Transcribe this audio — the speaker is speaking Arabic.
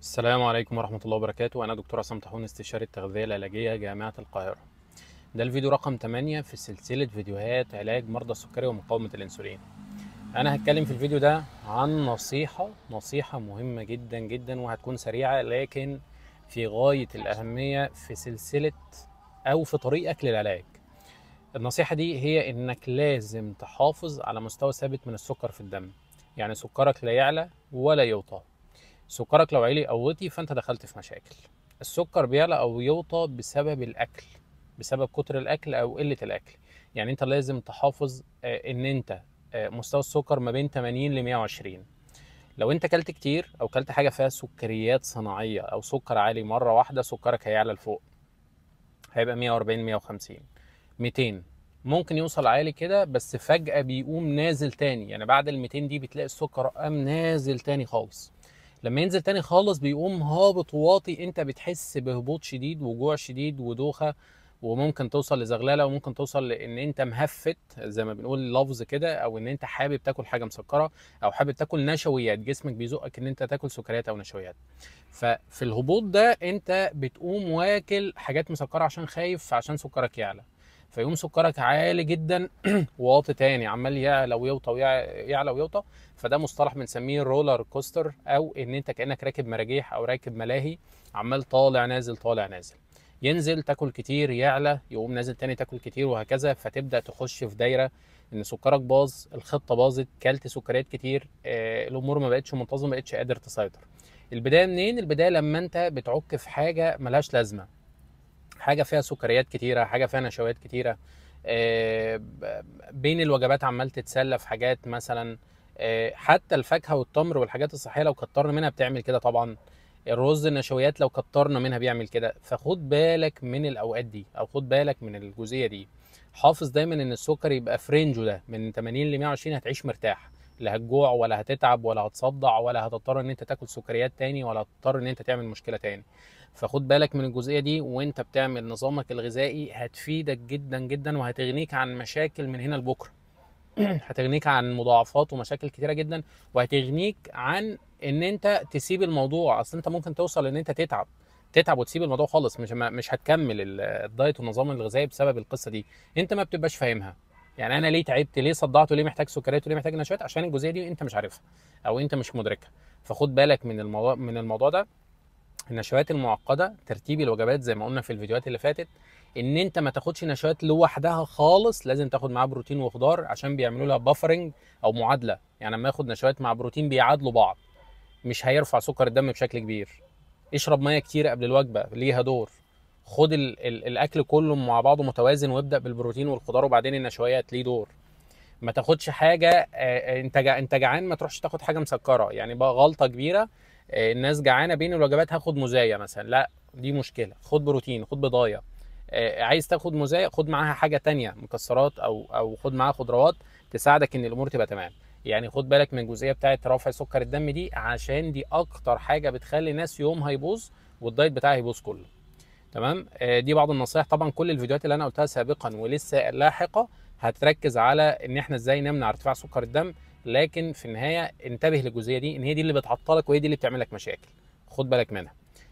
السلام عليكم ورحمة الله وبركاته. أنا دكتور عصام طاحون، استشاري التغذية العلاجية جامعة القاهرة. ده الفيديو رقم 8 في سلسلة فيديوهات علاج مرضى السكري ومقاومة الأنسولين. أنا هتكلم في الفيديو ده عن نصيحة مهمة جدا جدا، وهتكون سريعة لكن في غاية الأهمية في سلسلة أو في طريقك للعلاج. النصيحة دي هي إنك لازم تحافظ على مستوى ثابت من السكر في الدم، يعني سكرك لا يعلى ولا يوطى. سكرك لو عالي او وطي فانت دخلت في مشاكل. السكر بيعلى او يوطى بسبب الاكل، بسبب كتر الاكل او قله الاكل. يعني انت لازم تحافظ ان انت مستوى السكر ما بين 80 ل 120. لو انت كلت كتير او كلت حاجه فيها سكريات صناعيه او سكر عالي مره واحده، سكرك هيعلى لفوق، هيبقى 140 150 200. ممكن يوصل عالي كده بس فجأة بيقوم نازل تاني، يعني بعد ال 200 دي بتلاقي السكر قام نازل تاني خالص. لما ينزل تاني خالص بيقوم هابط واطي، انت بتحس بهبوط شديد وجوع شديد ودوخة، وممكن توصل لزغلله، وممكن توصل لان انت مهفت زي ما بنقول لفظ كده، او ان انت حابب تاكل حاجه مسكره او حابب تاكل نشويات، جسمك بيزقك ان انت تاكل سكريات او نشويات. ففي الهبوط ده انت بتقوم واكل حاجات مسكره عشان خايف عشان سكرك يعلى، فيقوم سكرك عالي جدا واطي تاني، عمال يعلى ويوطى يعلى ويوطى. فده مصطلح بنسميه رولر كوستر، او ان انت كانك راكب مراجيح او راكب ملاهي، عمال طالع نازل طالع نازل. ينزل تاكل كتير يعلى، يقوم نازل تاني تاكل كتير، وهكذا. فتبدا تخش في دايره ان سكرك باظ، الخطه باظت، كلت سكريات كتير، الامور ما بقتش منتظمه، ما بقتش قادر تسيطر. البدايه منين؟ البدايه لما انت بتعك في حاجه ملهاش لازمه، حاجه فيها سكريات كتيره، حاجه فيها نشويات كتيره، بين الوجبات عمال تتسلى في حاجات مثلا، حتى الفاكهه والتمر والحاجات الصحيه لو كترنا منها بتعمل كده طبعا. الرز، النشويات لو كترنا منها بيعمل كده. فخد بالك من الاوقات دي، او خد بالك من الجزئيه دي. حافظ دايما ان السكر يبقى في رينجه ده من 80 ل 120، هتعيش مرتاح، لا هتجوع ولا هتتعب ولا هتصدع ولا هتضطر ان انت تاكل سكريات تاني ولا هتضطر ان انت تعمل مشكله تاني. فخد بالك من الجزئيه دي وانت بتعمل نظامك الغذائي، هتفيدك جدا جدا وهتغنيك عن مشاكل من هنا لبكره. هتغنيك عن مضاعفات ومشاكل كتيره جدا، وهتغنيك عن ان انت تسيب الموضوع. اصل انت ممكن توصل ان انت تتعب وتسيب الموضوع خالص، مش هتكمل الدايت والنظام الغذائي بسبب القصه دي. انت ما بتبقاش فاهمها. يعني انا ليه تعبت، ليه صدعت، وليه محتاج سكريات، وليه محتاج نشويات؟ عشان الجزئيه دي انت مش عارفها او انت مش مدركها. فخد بالك من الموضوع ده. النشويات المعقده، ترتيب الوجبات زي ما قلنا في الفيديوهات اللي فاتت، ان انت ما تاخدش نشويات لوحدها خالص، لازم تاخد معاها بروتين وخضار عشان بيعملوا لها بافرنج او معادله. يعني لما ياخد نشويات مع بروتين بيعادلوا بعض، مش هيرفع سكر الدم بشكل كبير. اشرب ميه كتير قبل الوجبه، ليها دور. خد الاكل كله مع بعضه متوازن، وابدا بالبروتين والخضار وبعدين النشويات، ليه دور. ما تاخدش حاجه انت جعان ما تروحش تاخد حاجه مسكره، يعني بقى غلطه كبيره. الناس جعانه بين الوجبات هاخد مزايا مثلا، لا دي مشكله. خد بروتين، خد بضايه. عايز تاخد مزايا، خد معاها حاجه تانية، مكسرات او خد معاها خضروات تساعدك ان الامور تبقى تمام. يعني خد بالك من الجزئيه بتاعه رفع سكر الدم دي، عشان دي اكتر حاجه بتخلي الناس يومها يبوظ والدايت بتاعها يبوظ كله. تمام. دي بعض النصائح. طبعا كل الفيديوهات اللي انا قلتها سابقا ولسه لاحقه هتركز على ان احنا ازاي نمنع ارتفاع سكر الدم، لكن في النهايه انتبه للجزئيه دي، ان هي دي اللي بتعطلك وهي دي اللي بتعمل لك مشاكل. خد بالك منها.